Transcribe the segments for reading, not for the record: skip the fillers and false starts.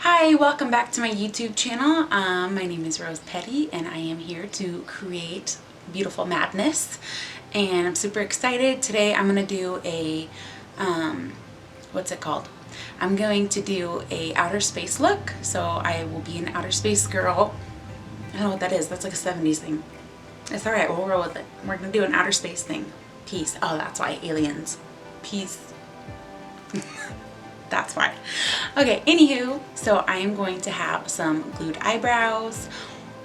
Hi, welcome back to my YouTube channel. My name is Rose Petty and I am here to create beautiful madness, and I'm super excited. Today I'm going to do a, what's it called? I'm going to do a outer space look, so I will be an outer space girl. I don't know what that is. That's like a 70s thing. It's alright, we'll roll with it. We're going to do an outer space thing. Peace. Oh, that's why. Aliens. Peace. That's why. Okay, anywho, so I am going to have some glued eyebrows,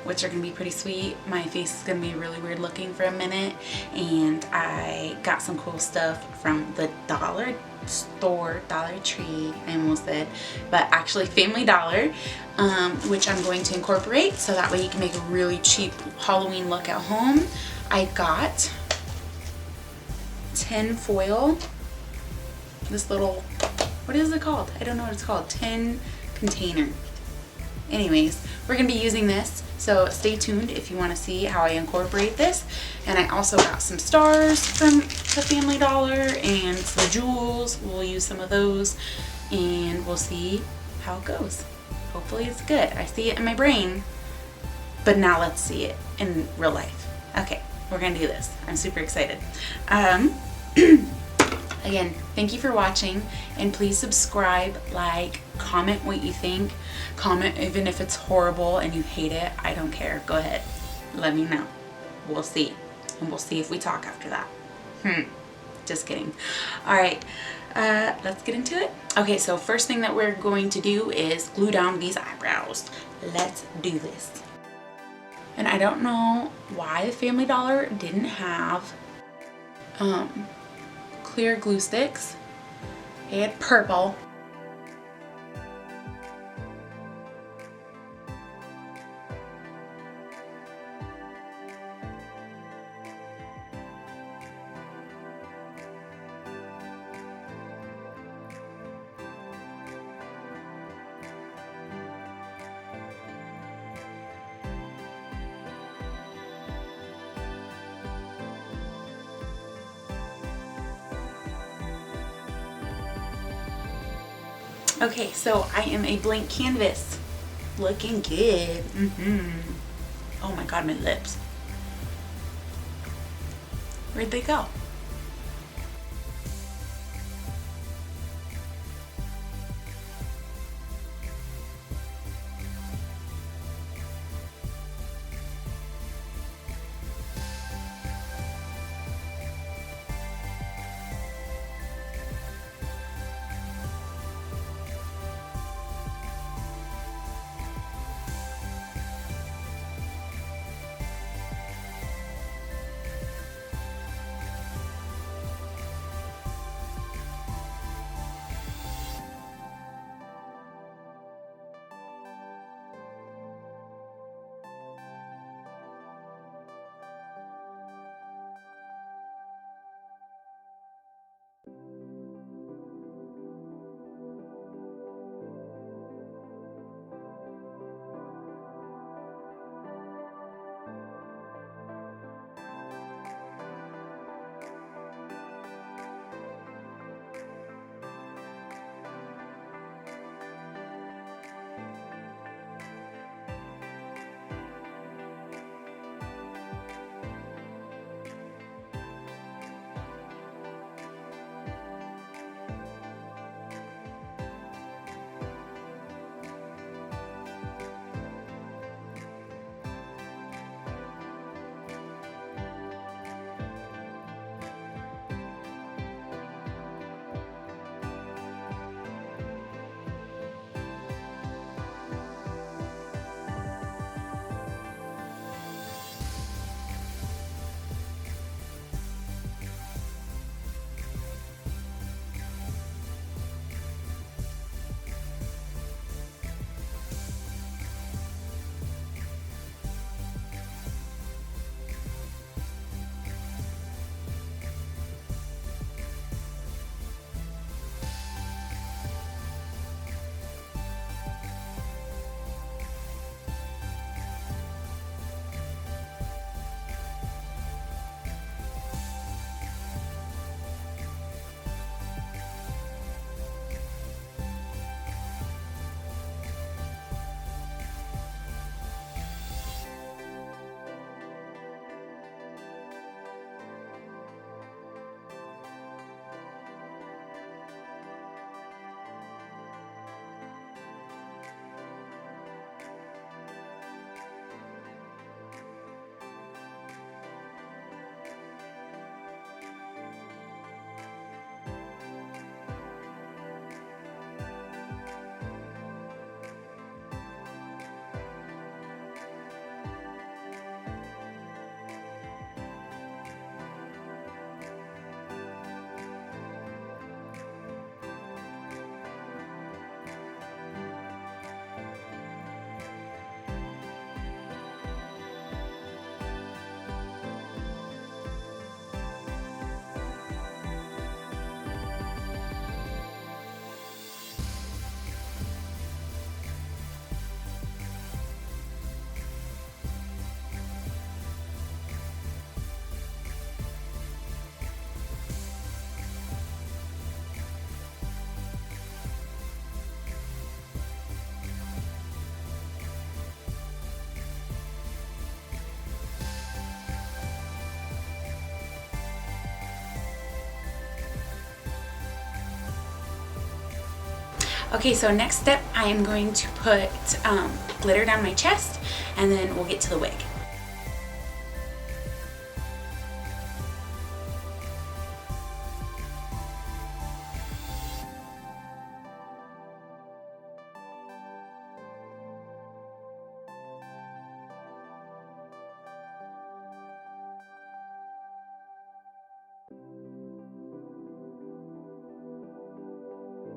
which are going to be pretty sweet. My face is going to be really weird looking for a minute, and I got some cool stuff from the dollar store, Dollar Tree, I almost said, but actually Family Dollar, which I'm going to incorporate so that way you can make a really cheap Halloween look at home. I got tin foil, this little, what is it called? I don't know what it's called. Tin container. Anyways, we're going to be using this, so stay tuned if you want to see how I incorporate this. And I also got some stars from the Family Dollar and some jewels. We'll use some of those and we'll see how it goes. Hopefully it's good. I see it in my brain, but now let's see it in real life. Okay, we're going to do this. I'm super excited. Again, thank you for watching, and please subscribe, like, comment what you think. Comment even if it's horrible and you hate it. I don't care. Go ahead. Let me know. We'll see. And we'll see if we talk after that. Just kidding. Alright, let's get into it. Okay, so first thing that we're going to do is glue down these eyebrows. Let's do this. And I don't know why the Family Dollar didn't have clear glue sticks. They had purple. Okay, so I am a blank canvas. Looking good. Oh my god, my lips. Where'd they go? Okay, so next step, I am going to put glitter down my chest, and then we'll get to the wig.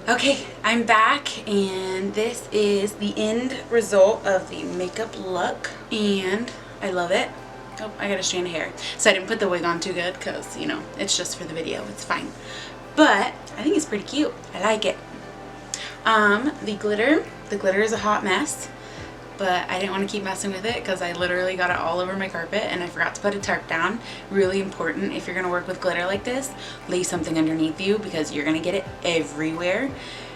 Okay, I'm back, and this is the end result of the makeup look, and I love it. Oh, I got a strand of hair. So I didn't put the wig on too good because, you know, it's just for the video. It's fine. But I think it's pretty cute. I like it. The glitter is a hot mess, but I didn't want to keep messing with it because I literally got it all over my carpet and I forgot to put a tarp down. Really important, if you're going to work with glitter like this, lay something underneath you because you're going to get it everywhere,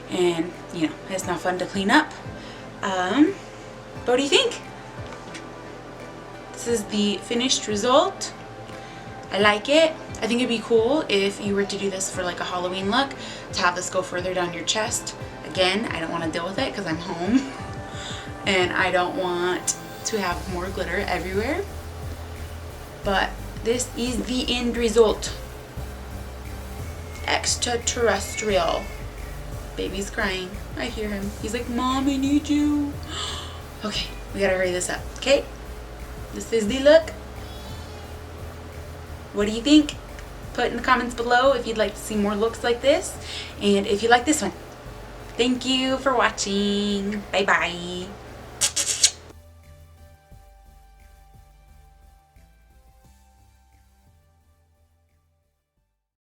and you know, it's not fun to clean up. But what do you think? This is the finished result. I like it. I think it'd be cool if you were to do this for like a Halloween look, to have this go further down your chest. Again, I don't want to deal with it because I'm home and I don't want to have more glitter everywhere. But this is the end result. Extraterrestrial. Baby's crying. I hear him. He's like, Mom, I need you. Okay, we gotta hurry this up. Okay, this is the look. What do you think? Put in the comments below if you'd like to see more looks like this, and if you like this one. Thank you for watching. Bye bye.